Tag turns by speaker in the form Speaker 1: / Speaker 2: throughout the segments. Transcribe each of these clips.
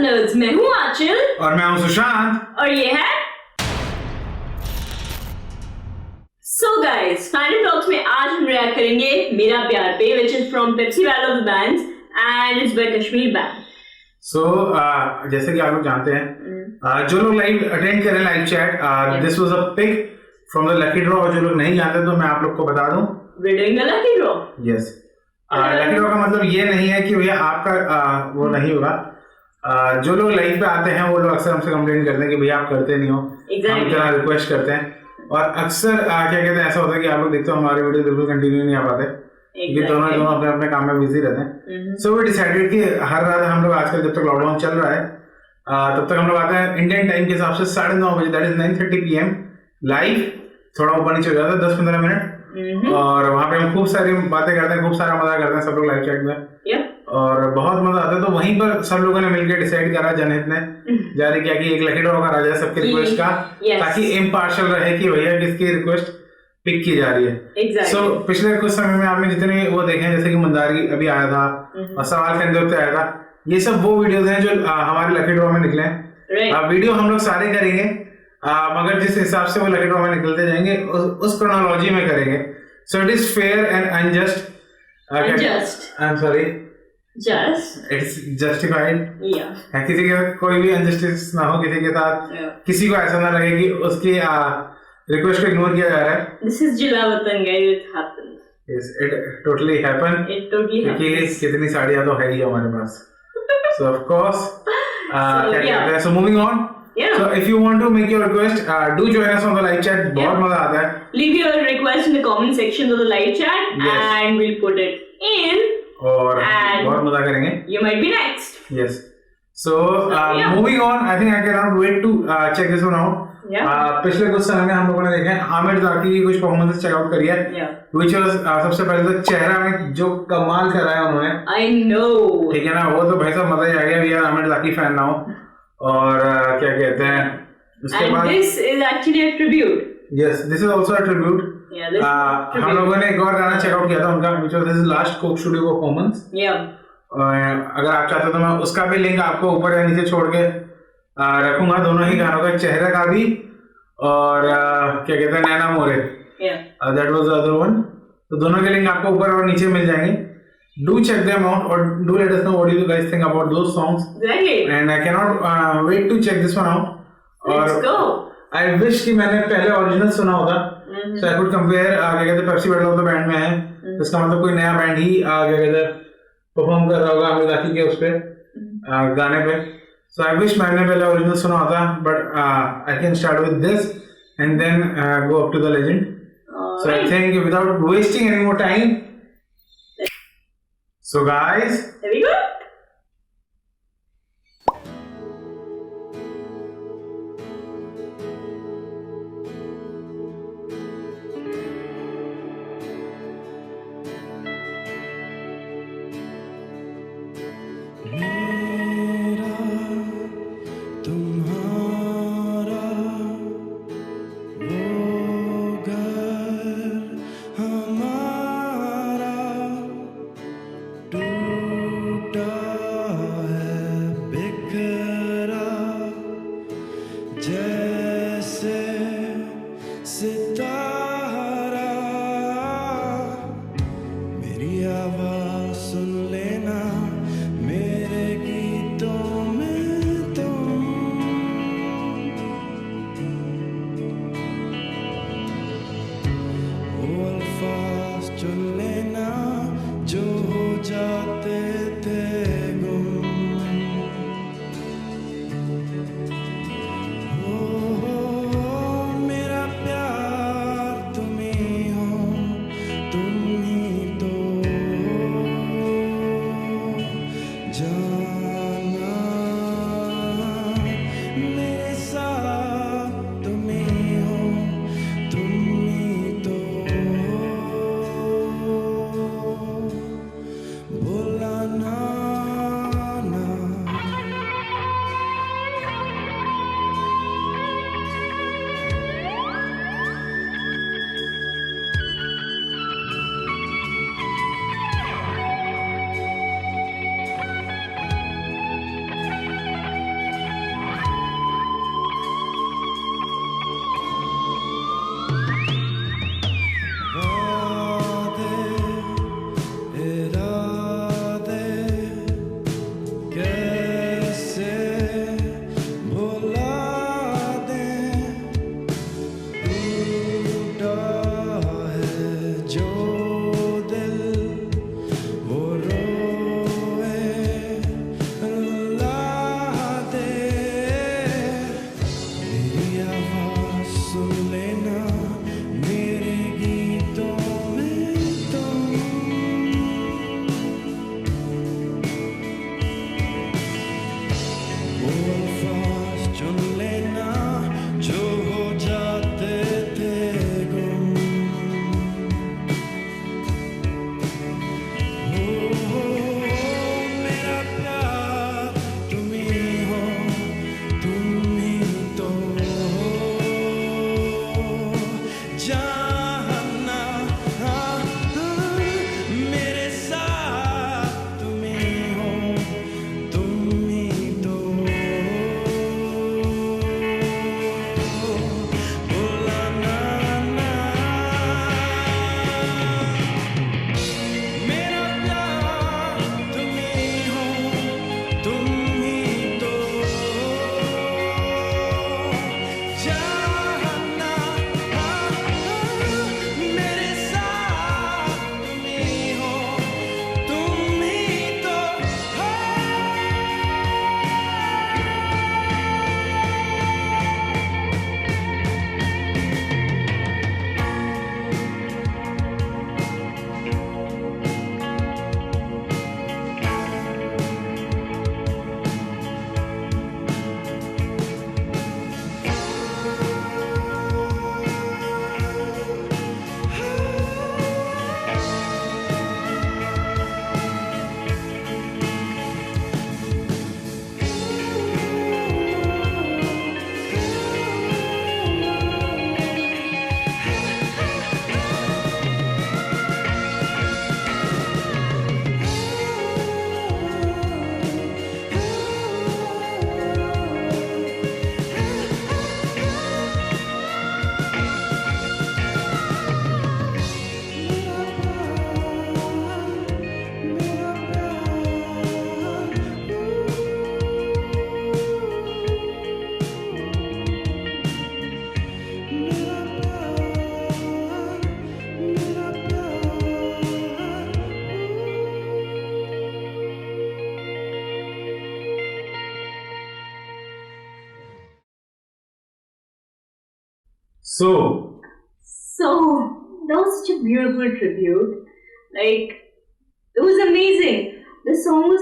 Speaker 1: Nerds, मैं हूँ आंचल
Speaker 2: और मैं हूँ सुशांत
Speaker 1: और ये है सो गाइस। फाइनल टॉक्स में आज हम रिएक्ट करेंगे मेरा प्यार पे, which is from Pepsi battle of the bands and it's by Kashmir band.
Speaker 2: So जैसे कि आप लोग जानते हैं, जो लोग लाइव अटेंड करें live chat, this was a pick from the lucky draw. और जो लोग नहीं जानते तो मैं आप लोग को बता दूं,
Speaker 1: we doing the lucky draw.
Speaker 2: Yes, lucky draw का मतलब ये नहीं है कि भैया आपका वो नहीं होगा। जो लोग लाइव पे आते हैं वो लोग अक्सर हमसे कंप्लेंट करते हैं कि भैया आप करते नहीं हो, हम इतना रिक्वेस्ट करते हैं। और अक्सर क्या कहते हैं, ऐसा होता है कि आप लोग देखते हो हमारे वीडियो बिल्कुल कंटिन्यू नहीं आ पाते क्योंकि दोनों अपने अपने काम में बिजी रहते हैं। सो वी डिसाइडेड कि हर रात हम लोग आजकल जब तक लॉकडाउन चल रहा है तब तक हम लोग आते हैं इंडियन टाइम के हिसाब से 9:30 बजे, दैट इज 9:30 PM लाइव। थोड़ा ऊपर नीचे हो जाता है 10-15 मिनट, और वहाँ पे हम खूब सारी बातें करते हैं, खूब सारा मजा करते हैं सब लोग लाइव चैट में, और बहुत मजा आता है। तो वहीं पर सब लोगों ने मिलकर डिसाइड करा, जनहित ने जारी किया कि एक लकी ड्रॉ करा जाए सबके रिक्वेस्ट का, ताकि इम्पार्शियल रहे कि भैया किसकी रिक्वेस्ट पिक की जा रही है। सो पिछले कुछ समय में आपने जितने वो देखे हैं, जैसे कि मंदारी अभी आया था और सवाल के उत्तर आया था, ये सब वो वीडियोस हैं जो हमारे लकी ड्रॉ में निकले हैं। वीडियो हम लोग सारे करेंगे, मगर जिस हिसाब से वो लकी ड्रॉ में निकलते जाएंगे उस क्रोनोलॉजी में करेंगे। So it is fair and unjust, I am sorry,
Speaker 1: just
Speaker 2: it's justified. किसी के कोई भी अनजस्टिस ना हो किसी के साथ, किसी को ऐसा ना लगे कि उसकी रिक्वेस्ट को इग्नोर किया जा रहा है।
Speaker 1: दिस इज जिला वतन guys, it happens.
Speaker 2: Yes, it totally happened.
Speaker 1: It totally
Speaker 2: क्योंकि
Speaker 1: happens.
Speaker 2: कितनी साड़ियाँ तो है ही हमारे पास। So of course, क्या कहते हैं? So moving on.
Speaker 1: Yeah.
Speaker 2: So if you want to make your request, do join us on the live chat. बहुत मजा आता है।
Speaker 1: Leave your request in the comment section of the live chat,
Speaker 2: Yes.
Speaker 1: and we'll put it in.
Speaker 2: और
Speaker 1: And
Speaker 2: बहुत मजा करेंगे।
Speaker 1: You might be next.
Speaker 2: Yes. So moving on, I think I cannot wait to check this one out. पिछले कुछ समय में हम लोगों ने देखे आमिर जाकी की कुछ परफॉर्मेंस चेकआउट करी है, which was सबसे पहले तो चेहरा में जो कमाल करा है उन्होंने।
Speaker 1: I know.
Speaker 2: ठीक है ना, वो तो भाई साहब मजा ही आ गया भैया, आमिर जाकी फैन ना हो। और क्या कहते हैं उसके बाद,
Speaker 1: this is actually a tribute.
Speaker 2: Yes, this is also a tribute.
Speaker 1: Yeah, this is a tribute.
Speaker 2: हम लोगों ने एक और गाना चेकआउट किया था उनका, which was this last Coke Studio performance. अगर आप चाहते हो तो मैं उसका भी लिंक आपको ऊपर या नीचे छोड़ के रखूंगा, दोनों ही गानों का, चेहरे का भी और क्या कहते हैं Naina More, that was the other one. तो दोनों के लिंक आपको ऊपर और नीचे मिल जाएंगे। डू चेक देम आउट और do let us know what you guys think about those songs, and I can not wait to check this one out. और आई विश कि मैंने पहले ओरिजिनल सुना होता, सो आई कुड कंपेयर। क्या कहते हैं Pepsi battle of the band में है, इसका मतलब कोई नया बैंड ही क्या कहते हैं परफॉर्म कर रहा होगा आमिर जाकी के उस पे गाने पे। So I wish मैंने पहले ओरिजिनल सुना होता, but I can start with this and then go up to the legend. So I think without wasting any more time, so guys,
Speaker 1: there we go.
Speaker 2: So
Speaker 1: that was such a beautiful tribute. Like, it was amazing. The song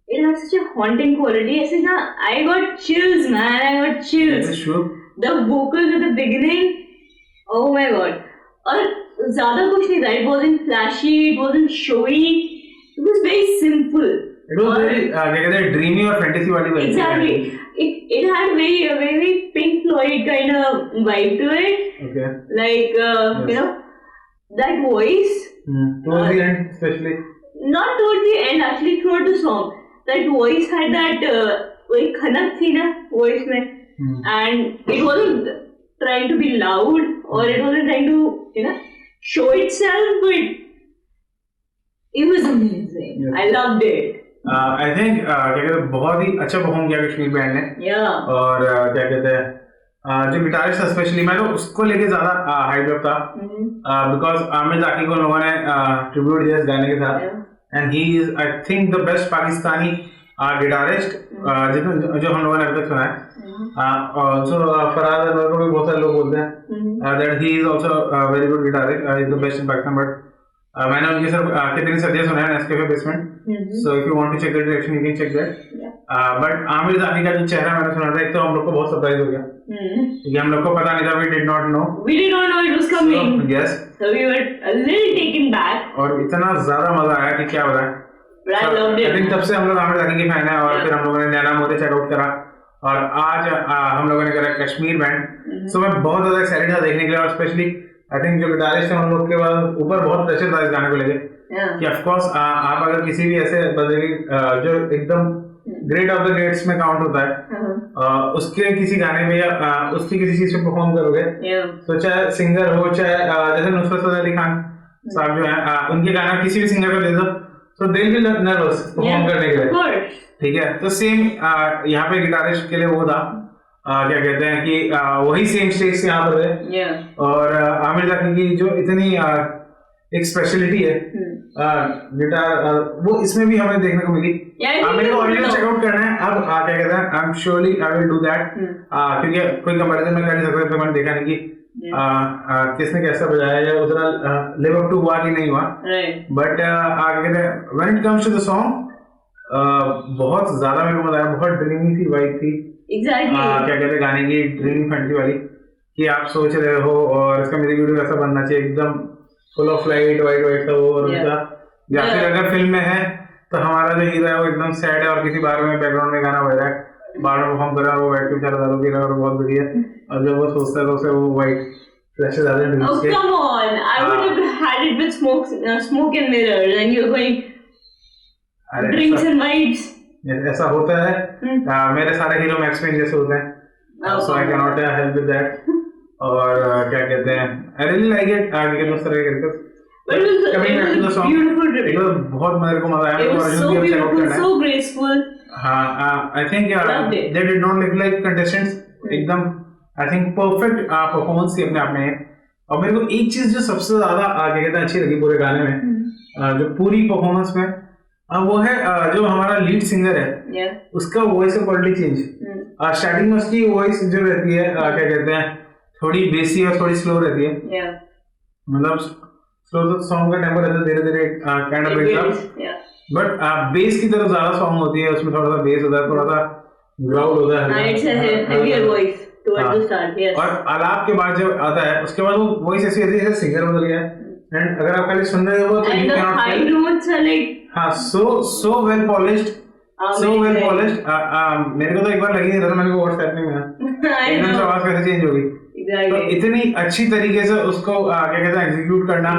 Speaker 1: it had such a haunting quality. I got chills, man. I got chills.
Speaker 2: That is true.
Speaker 1: The vocals at the beginning, oh my god. और ज़्यादा कुछ नहीं था. It wasn't flashy. It wasn't showy. It was very simple.
Speaker 2: It was very dreamy or fantasy वाली vibe.
Speaker 1: Exactly. It had a very Pink Floyd kind of vibe to it.
Speaker 2: Okay.
Speaker 1: Like
Speaker 2: yes.
Speaker 1: You know, that voice.
Speaker 2: Towards the end, especially.
Speaker 1: Not towards the end, actually throughout the song. That voice had that एक खनक थी ना voice में, and it wasn't trying to be loud or it wasn't trying to show itself, but it was amazing. Yes. I loved it.
Speaker 2: I think क्या कहते हैं बहुत ही अच्छा perform किया कश्मीर बैंड ने. और क्या कहते हैं जो गिटारिस्ट स्पेशली मैं तो उसको लेके ज्यादा हाइप अप था बिकॉज आमिर जाकी को लोगों ने ट्रिब्यूट दिया इस गाने के साथ and he is I think the best Pakistani guitarist जो हम लोगों ने अभी तक सुना है. ऑल्सो फराज अनवर को भी बहुत सारे लोग बोलते हैं that he is also very good guitarist is the best in Pakistan. But मैंने उनके सर कितनी सदियां सुना है Nescafe basement. So if you want to check the direction you can check that. But Aamir Zaki का जो चेहरा मैंने सुना था एक तो हम लोग को बहुत सरप्राइज हो गया क्योंकि हम लोग को पता नहीं था. We did not know
Speaker 1: it was coming.
Speaker 2: Yes,
Speaker 1: so we were a little taken back
Speaker 2: और इतना ज्यादा मजा आया कि क्या बताएं. आई थिंक तब से हम लोग आमिर जाकी के फैन हैं और फिर हम लोगों ने नैना मोदी चेकआउट करा और आज हम लोगों ने करा कश्मीर बैंड. सो मैं बहुत ज्यादा एक्साइटेड था देखने के लिए और स्पेशली आई थिंक जो गिटारिस्ट है उन लोग के बाद ऊपर बहुत प्रेशर था इस गाने को लेके कि ऑफ कोर्स आप अगर किसी भी ऐसे बंदे की जो एकदम ग्रेट ऑफ द ग्रेट्स में काउंट होता है उसके किसी गाने में या उसकी किसी चीज पे परफॉर्म करोगे तो चाहे सिंगर हो चाहे जैसे नुसरत फतेह अली खान साहब जो है उनके गाना किसी भी सिंगर को दे दो तो दिल भी नर्वस परफॉर्म करने के लिए. ठीक है, तो सेम यहाँ पे गिटारिस्ट के लिए वो था क्या कहते हैं कि वही सेम स्टेज से यहाँ पर है. और आमिर जाकी की जो इतनी एक स्पेशलिटी है गिटार वो इसमें भी हमें देखने को मिली. मेरे को ऑडियो चेकआउट करना है अब क्या कहते हैं I am surely I will do that क्योंकि कोई कंपैरिजन में कर नहीं सकता मैंने देखा नहीं कि किसने कैसा बजाया या उतना लिव अप टू हुआ कि नहीं हुआ. बट क्या कहते हैं when it comes to the song बहुत ज्यादा मेरे को मजा आया, बहुत ड्रीमी सी वाइब थी।
Speaker 1: Exactly.
Speaker 2: क्या कहते हैं गाने की, ड्रीमी फैंटेसी वाली, कि आप सोच रहे हो और इसका म्यूजिक वीडियो ऐसा बनना चाहिए एकदम full of light, white white का वो और उसका, या फिर अगर फिल्म में है तो हमारा जो हीरो है वो एकदम सैड है और किसी बार में बैकग्राउंड में गाना बज रहा है, बार में परफॉर्म कर रहा है, वो बैठ के बेचारा दारू पी रहा है और बहुत दुखी है, और जब वो सोचता है तो उसे वो वाइट फ्लैशेस आते हैं।
Speaker 1: Oh come on! I would have had it with smoke and mirrors, and you're going drinks and vibes.
Speaker 2: ऐसा होता है। मेरे सारे हीरो मैक्स पेन जैसे होते हैं, so I cannot help with that. और क्या कहते हैं, I really like it, आगे के उस तरह के characters.
Speaker 1: But it was a beautiful trip.
Speaker 2: बहुत मेरे को मजा आया।
Speaker 1: It was so beautiful, so graceful.
Speaker 2: हाँ, I think they did not look like contestants, एकदम I think perfect performance थी अपने आप में। और मेरे को एक चीज जो सबसे ज्यादा क्या कहते हैं अच्छी लगी पूरे गाने में, जो पूरी परफॉर्मेंस में, वो है जो हमारा लीड सिंगर है, उसका वॉइस क्वालिटी चेंज। स्टार्टिंग में उसकी वॉइस जो रहती है क्या कहते हैं थोड़ी बेसी और थोड़ी स्लो रहती है, मतलब स्लो तो सॉन्ग का टेम्पो रहता है, धीरे धीरे kind of build up, but base की तरफ ज्यादा सॉन्ग होती है, उसमें थोड़ा सा बेस होता है, थोड़ा सा ग्राउंड होता है, और आलाप के बाद जब आता है उसके बाद वो वॉइस ऐसी रहती है जैसे सिंगर बदल गया है। एंड अगर आप खाली सुन रहे हो तो you can not high notes are like so well polished, मेरे को तो एक बार लगी नहीं था, मैंने को व्हाट्सएप में एकदम से आवाज कैसे चेंज होगी। तो इतनी अच्छी तरीके से उसको क्या कहते हैं एग्जीक्यूट करना,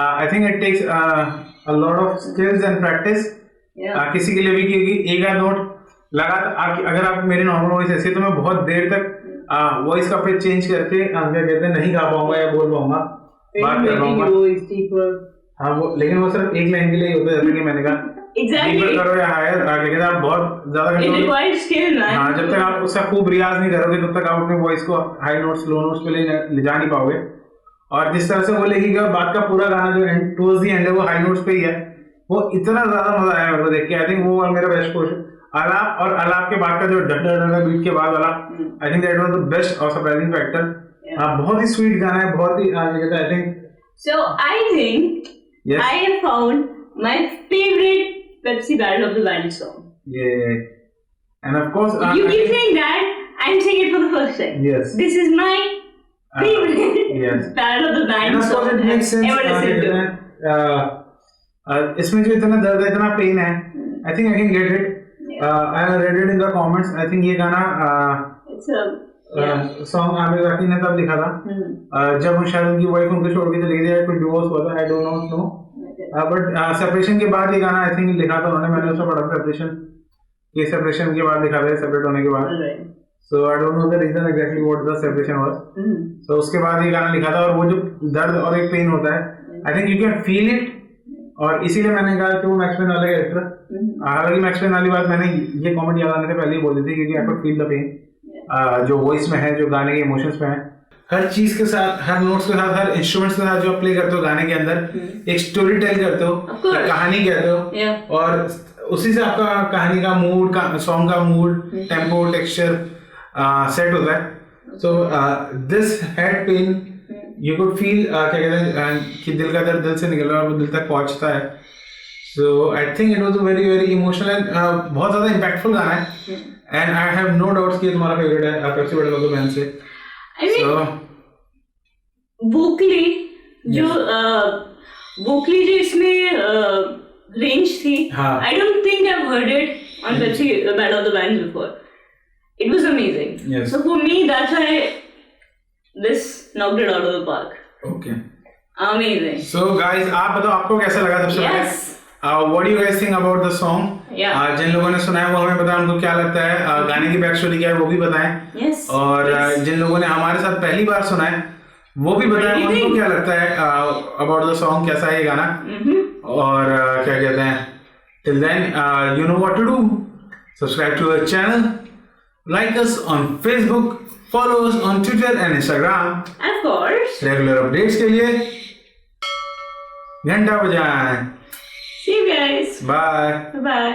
Speaker 2: I think it takes a lot of skills and practice किसी के लिए भी, क्योंकि एक आध नोट लगा अगर आप मेरी नॉर्मल वॉइस ऐसी है तो मैं बहुत देर तक वॉइस का फिर चेंज करके क्या कहते हैं नहीं गा पाऊंगा या बोल पाऊंगा, बात कर पाऊंगा। हाँ वो, लेकिन वो सिर्फ एक लाइन के लिए होता है, जैसे कि मैंने कहा डीपर करो या हायर, लेकिन आप बहुत ज्यादा हाँ जब तक आप उसका खूब रियाज नहीं करोगे तब तक आप अपने वॉइस को हाई नोट्स लो नोट्स पे ले जा नहीं पाओगे। और जिस तरह से वो लेके गया बात का पूरा गाना जो एंड टुवर्ड्स द एंड है वो हाई नोट्स पे ही है, वो इतना ज्यादा मजा आया मेरे को देख के। आई थिंक वो मेरा बेस्ट पोर्शन आलाप, और आलाप के बाद का जो डर बीट के बाद वाला, I think that was the best और सरप्राइजिंग फैक्टर। बहुत ही स्वीट गाना है, बहुत ही I think
Speaker 1: so I think I have found my favourite Pepsi Battle of the Bands song.
Speaker 2: Yeah, and of course
Speaker 1: you keep saying that, I'm saying it for the first time.
Speaker 2: Yes,
Speaker 1: this is my favorite Battle of the Bands song.
Speaker 2: And of course it makes sense.
Speaker 1: Ever listened to.
Speaker 2: इसमें जो इतना दर्द है, इतना pen है, I think I can get it. I read it in the comments. I think ये गाना song Aamir Rathi ने तब लिखा था जब शायद उनकी वाइफ उनको छोड़ के चली गई या कोई डिवोर्स हुआ था, आई डोंट नो, बट सेपरेशन के बाद ये गाना आई थिंक लिखा था उन्होंने, मैंने उसमें पढ़ा सेपरेशन के बाद लिखा था, सेपरेट होने के बाद। So I don't know the reason exactly what the separation was. So उसके बाद ये गाना लिखा था, और वो जो दर्द और एक पेन होता है, I think you can feel it, और इसीलिए मैंने कहा कि वो मैक्स पेन वाला कैरेक्टर, हालांकि मैक्स पेन वाली बात मैंने ये कमेंट याद आने से पहले ही बोल दी थी, क्योंकि I could feel the pain जो वॉइस में है, जो गाने के इमोशंस में है, हर चीज के साथ, हर नोट्स के साथ, हर इंस्ट्रूमेंट्स के साथ जो आप प्ले करते हो गाने के अंदर, एक स्टोरी टेल करते हो, एक कहानी कहते हो, और उसी से आपका कहानी का मूड, का सॉन्ग का मूड, टेम्पो, टेक्सचर सेट होता है। So this had pain, you could feel क्या कहते हैं कि दिल का दर्द दिल से निकल रहा है और दिल तक पहुंचता है। So I think it was very very emotional and बहुत ज्यादा इम्पैक्टफुल गाना है, and I have no doubts कि तुम्हारा फेवरेट है Pepsi battle of the bands से।
Speaker 1: वोकली जो इसमें रेंज थी, I don't think I have heard it on Pepsi battle of the bands before. It was amazing, so for me that's why this knocked it out of the park.
Speaker 2: Okay,
Speaker 1: amazing.
Speaker 2: So guys आप बताओ आपको कैसा लगा सबसे पहले, what do you guys think about the song? जिन लोगों ने सुना है वो हमें बताएं उनको क्या लगता है, गाने की बैक स्टोरी क्या है वो भी बताएं, और जिन लोगों ने हमारे साथ पहली बार सुना है वो भी बताएं उनको क्या लगता है अबाउट द सॉन्ग, कैसा है ये गाना, और क्या कहते हैं। Till then you know what to do, subscribe to our channel, like us on Facebook, follow us on Twitter and Instagram,
Speaker 1: of course
Speaker 2: regular updates के लिए घंटा बजाएं।
Speaker 1: See you guys.
Speaker 2: Bye.
Speaker 1: Bye.